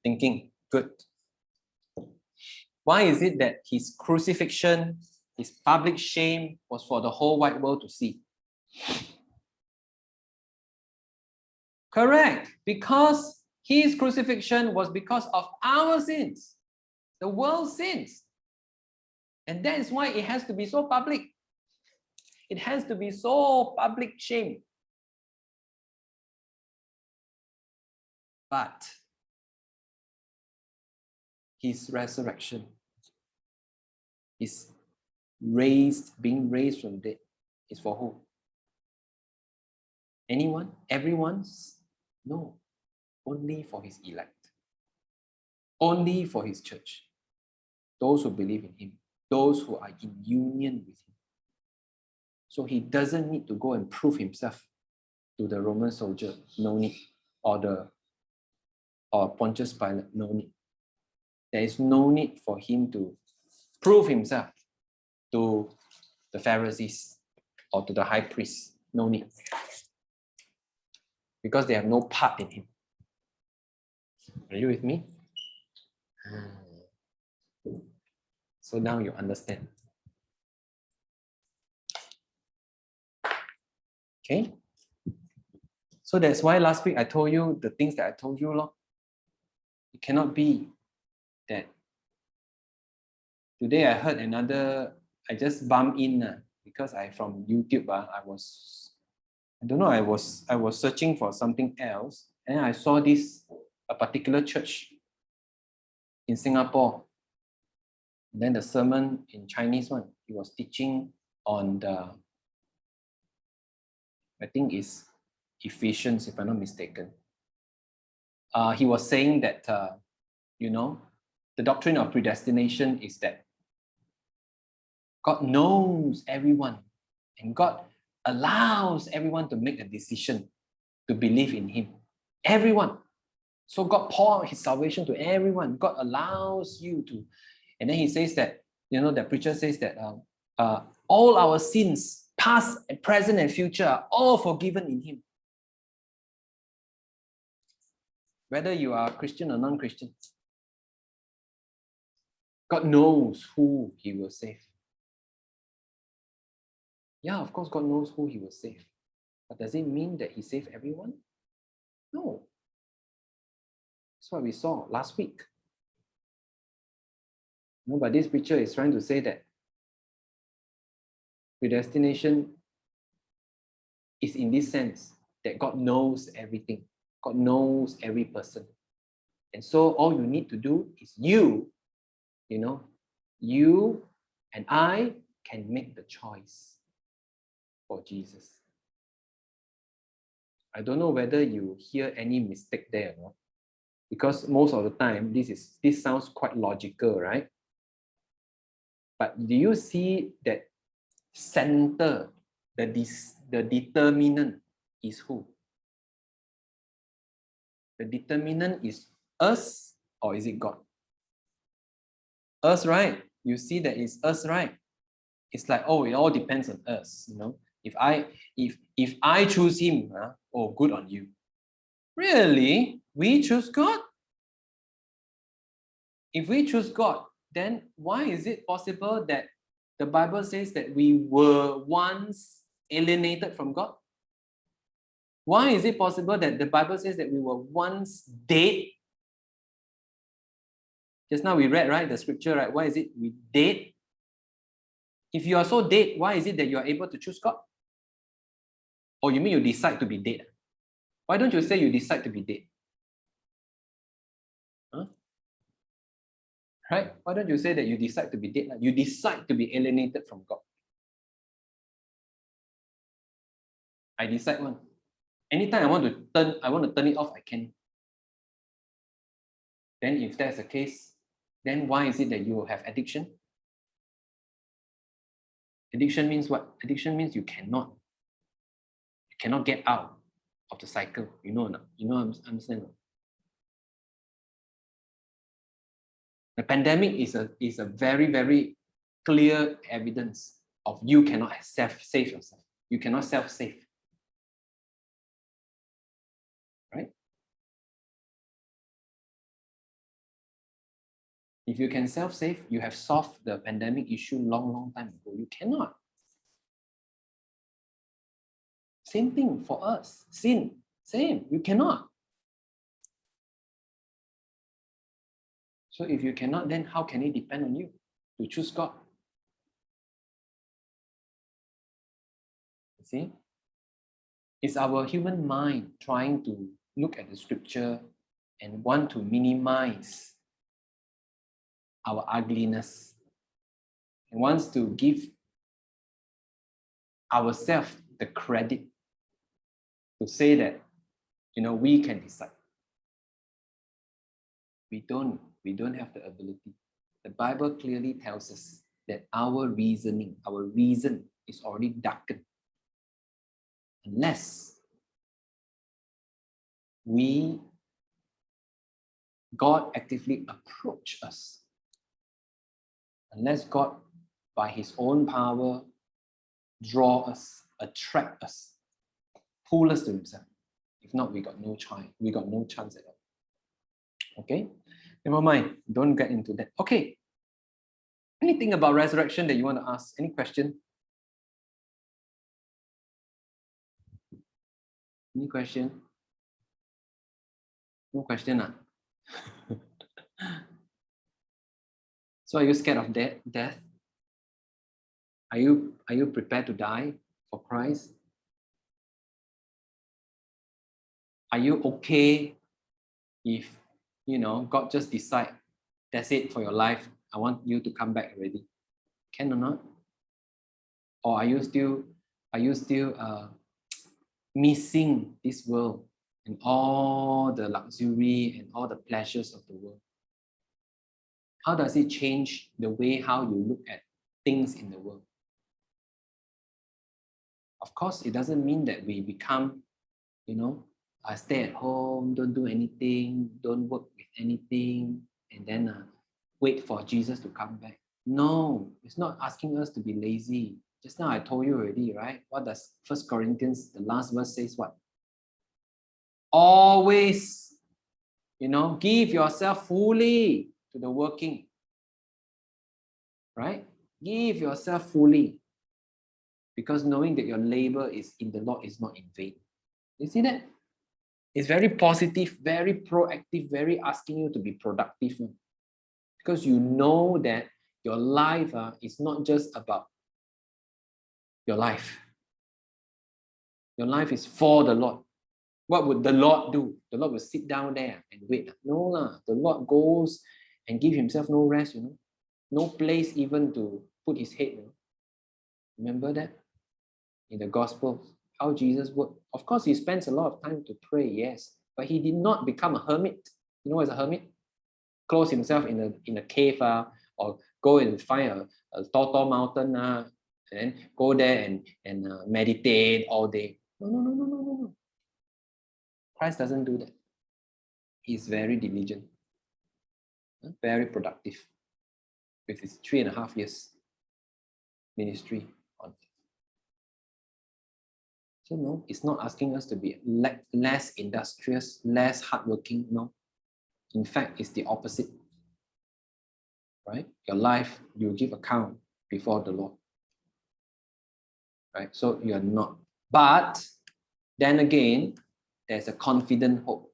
thinking. Good. Why is it that his crucifixion, his public shame was for the whole wide world to see? Correct. Because his crucifixion was because of our sins, the world's sins. And that is why it has to be so public. It has to be so public shame. But his resurrection, his being raised from the dead, is for who? Anyone? Everyone's? No. Only for his elect. Only for his church. Those who believe in him. Those who are in union with him. So he doesn't need to go and prove himself to the Roman soldier. No need. Or Pontius Pilate. No need. There is no need for him to prove himself to the Pharisees or to the high priest. No need. Because they have no part in him. Are you with me? So now you understand. Okay? So that's why last week I told you the things that I told you. It cannot be that today I heard another, I just bumped in because I from YouTube, I was searching for something else, and I saw a particular church in Singapore. And then the sermon in Chinese one, he was teaching on the, I think it's Ephesians, if I'm not mistaken. He was saying that, the doctrine of predestination is that God knows everyone, and God allows everyone to make a decision to believe in him. Everyone. So God poured his salvation to everyone. God allows you to. And then he says that, the preacher says that all our sins, past, present, and future, are all forgiven in him. Whether you are Christian or non-Christian. God knows who he will save. Yeah, of course, God knows who he will save. But does it mean that he saved everyone? No. That's what we saw last week. No, but this preacher is trying to say that predestination is in this sense that God knows everything. God knows every person. And so all you need to do is you and I can make the choice for Jesus. I don't know whether you hear any mistake there or not, because most of the time this sounds quite logical, right? But do you see that center, the determinant is who? The determinant is us, or is it God? Us, right? You see that it's us, right? It's like, oh, it all depends on us, If I choose him, oh, good on you. Really? We choose God? If we choose God, then why is it possible that the Bible says that we were once alienated from God? Why is it possible that the Bible says that we were once dead? Just now we read, right, the scripture, right? Why is it we dead? If you are so dead, why is it that you are able to choose God? Or you mean you decide to be dead? Why don't you say you decide to be dead? Huh? Right? Why don't you say that you decide to be dead? You decide to be alienated from God. I decide one. Anytime I want to turn it off, I can. Then if that's the case, then why is it that you have addiction? Addiction means what? Addiction means you cannot get out of the cycle. You know or not? Understand? The pandemic is a very, very clear evidence of you cannot save yourself. You cannot self-save. Right? If you can self-save, you have solved the pandemic issue long time ago. You cannot. Same thing for us. Sin, same. You cannot. So if you cannot, then how can it depend on you to choose God? You see? It's our human mind trying to look at the scripture and want to minimize our ugliness and wants to give ourselves the credit to say that, we can decide. We don't have the ability. The Bible clearly tells us that our reason is already darkened unless God actively approach us. Unless God, by his own power, draw us, attract us, pull us to himself. If not, we got no chance at all. Okay? Never mind. Don't get into that. Okay. Anything about resurrection that you want to ask? Any question? Any question? No question. So are you scared of death? Are you prepared to die for Christ? Are you okay if God just decide that's it for your life? I want you to come back already. Can or not? Or are you still missing this world and all the luxury and all the pleasures of the world? How does it change the way how you look at things in the world? Of course, it doesn't mean that we become, stay at home, don't do anything, don't work with anything, and then wait for Jesus to come back. No, it's not asking us to be lazy. Just now I told you already, right? What does 1 Corinthians, the last verse says what? Always, give yourself fully to the working. Right? Give yourself fully. Because knowing that your labor is in the Lord is not in vain. You see that? It's very positive, very proactive, very asking you to be productive. Because you know that your life is not just about your life. Your life is for the Lord. What would the Lord do? The Lord will sit down there and wait. No, the Lord goes and give himself no rest, no place even to put his head. Remember that in the Gospels, how Jesus worked. Of course, he spends a lot of time to pray, yes, but he did not become a hermit. You know what is a hermit? Close himself in a cave or go and find a tall mountain and then go there and meditate all day. No. Christ doesn't do that. He's very diligent, very productive with his 3.5 years ministry on earth. So no, it's not asking us to be less industrious, less hardworking. No. In fact, it's the opposite. Right? Your life, you give account before the Lord. Right? So you're not. But then again, there's a confident hope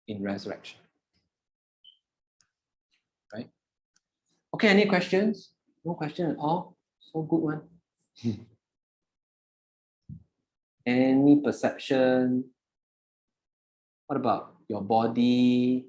in resurrection. Right? Okay, any questions? No question at all? So good one. Any perception? What about your body?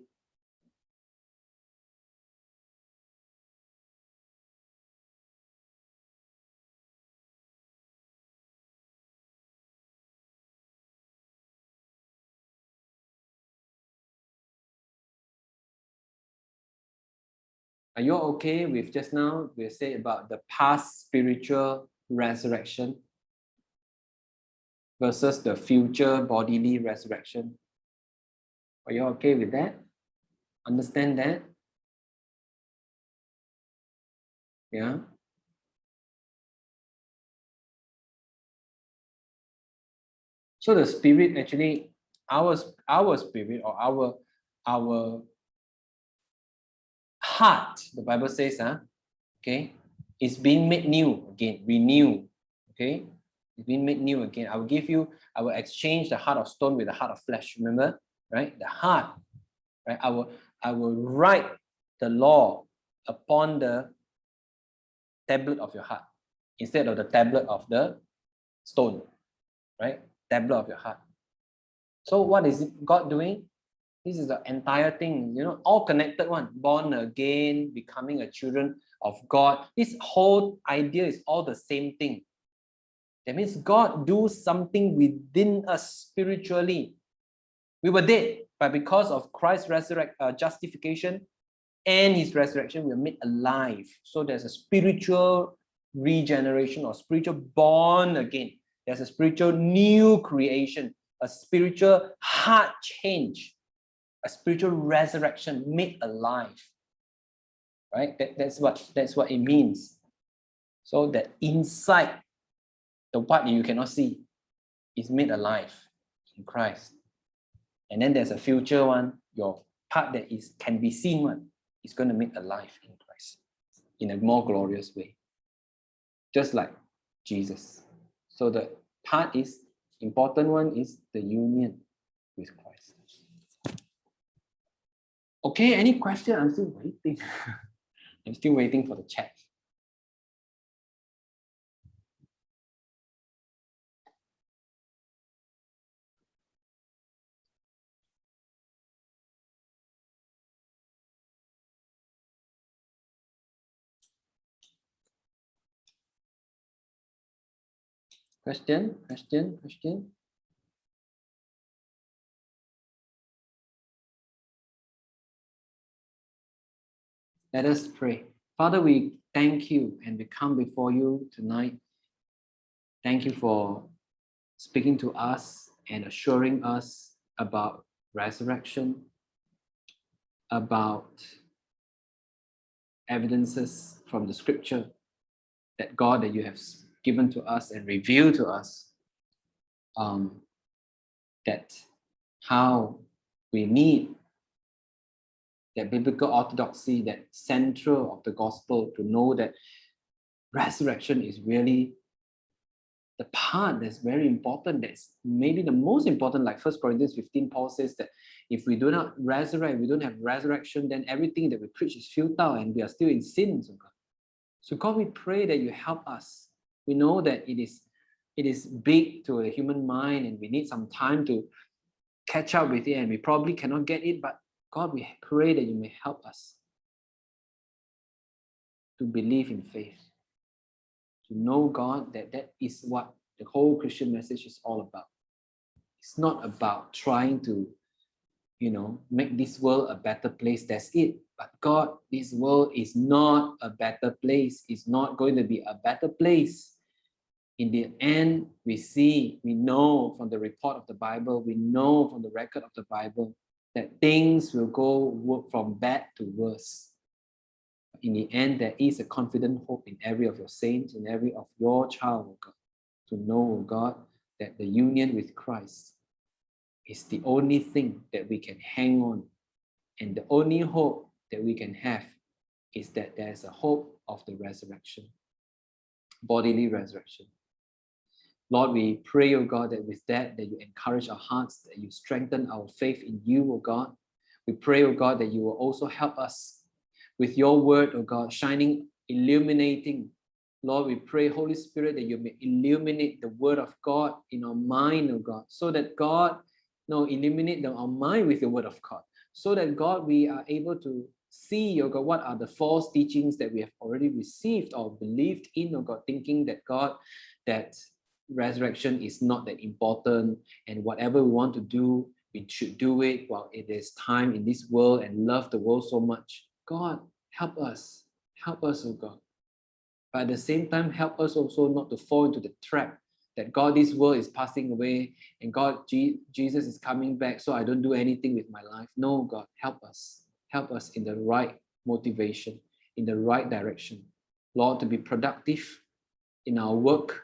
Are you okay with just now we say about the past spiritual resurrection versus the future bodily resurrection? Are you okay with that? Understand that? Yeah. So the spirit actually, our spirit or our heart, the Bible says, okay, is being made new again, renew. Okay, it's being made new again. I will exchange the heart of stone with the heart of flesh. Remember, right? The heart, right? I will write the law upon the tablet of your heart instead of the tablet of the stone, right? Tablet of your heart. So what is God doing? This is the entire thing, all connected one. Born again, becoming a children of God. This whole idea is all the same thing. That means God do something within us spiritually. We were dead, but because of Christ's justification and his resurrection, we are made alive. So there's a spiritual regeneration or spiritual born again. There's a spiritual new creation, a spiritual heart change, a spiritual resurrection, made alive. Right? That's what it means. So that inside, the part that you cannot see is made alive in Christ. And then there's a future one, your part that can be seen one is going to make alive in Christ in a more glorious way. Just like Jesus. So the part is important one is the union with Christ. Okay, any question? I'm still waiting. I'm still waiting for the chat. Question? Let us pray. Father, we thank you and we come before you tonight. Thank you for speaking to us and assuring us about resurrection, about evidences from the scripture that God that you have given to us and revealed to us, that how we need that biblical orthodoxy, that central of the gospel, to know that resurrection is really the part that's very important, that's maybe the most important. Like 1 Corinthians 15, Paul says that if we do not resurrect, we don't have resurrection, then everything that we preach is futile and we are still in sin. So God, we pray that you help us. We know that it is big to the human mind and we need some time to catch up with it and we probably cannot get it, but God, we pray that you may help us to believe in faith, to know, God, that is what the whole Christian message is all about. It's not about trying to, make this world a better place. That's it. But God, this world is not a better place. It's not going to be a better place. In the end, we know from the report of the Bible, we know from the record of the Bible that things will go from bad to worse. In the end, there is a confident hope in every of your saints, in every of your child, oh God, to know, oh God, that the union with Christ is the only thing that we can hang on. And the only hope that we can have is that there's a hope of the resurrection, bodily resurrection. Lord, we pray, oh God, that with that you encourage our hearts, that you strengthen our faith in you, oh God. We pray, oh God, that you will also help us with your word, oh God, shining, illuminating. Lord, we pray, Holy Spirit, that you may illuminate the word of God in our mind, oh God, so that God, illuminate our mind with the word of God, so that God, we are able to see, oh God, what are the false teachings that we have already received or believed in, oh God, thinking that God, that resurrection is not that important and whatever we want to do, we should do it while it is time in this world and love the world so much. God, help us, oh God. But at the same time, help us also not to fall into the trap that God, this world is passing away and God, Jesus is coming back, so I don't do anything with my life. No, God, help us in the right motivation, in the right direction. Lord, to be productive in our work,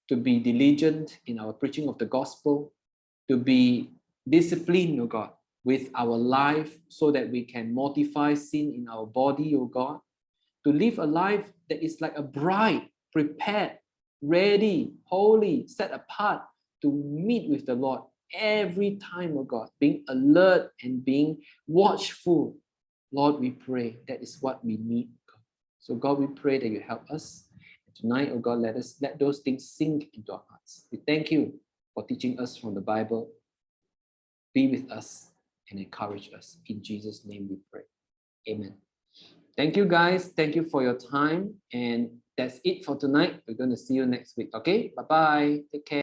to be diligent in our preaching of the gospel, to be disciplined, oh God, with our life so that we can mortify sin in our body, oh God, to live a life that is like a bride, prepared, ready, holy, set apart to meet with the Lord every time, oh God, being alert and being watchful. Lord, we pray that is what we need. So God, we pray that you help us. Tonight, oh God, let those things sink into our hearts. We thank you for teaching us from the Bible. Be with us and encourage us. In Jesus' name we pray. Amen. Thank you, guys. Thank you for your time. And that's it for tonight. We're going to see you next week. Okay? Bye-bye. Take care.